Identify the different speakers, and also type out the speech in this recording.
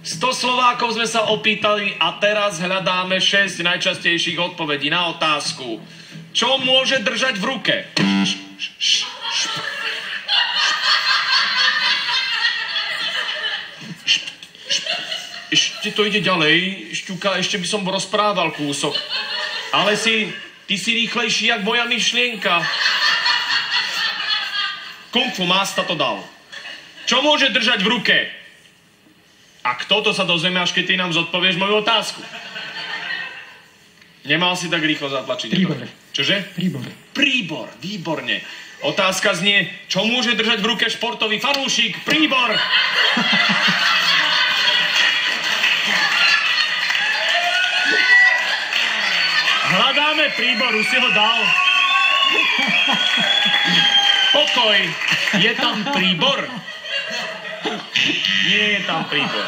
Speaker 1: 100 Slovákov sme sa opýtali a teraz hľadáme 6 najčastejších odpovedí na otázku. Čo môže držať v ruke? Ešte to ide ďalej, Šťuka, ešte by som rozprával kúsok. Ale ty si rýchlejší, jak moja myšlienka. Kung Fu Master to dal. Čo môže držať v ruke? A kto to sa dozvieme, až keď ty nám zodpovieš moju otázku? Nemal si tak rýchlo zatlačiť.
Speaker 2: Príbor.
Speaker 1: Čože?
Speaker 2: Príbor.
Speaker 1: Príbor, výborne. Otázka znie, čo môže držať v ruke športový fanúšik? Príbor! Hľadáme príbor, už si ho dal. Pokoj, je tam príbor? Nie je tam príbor.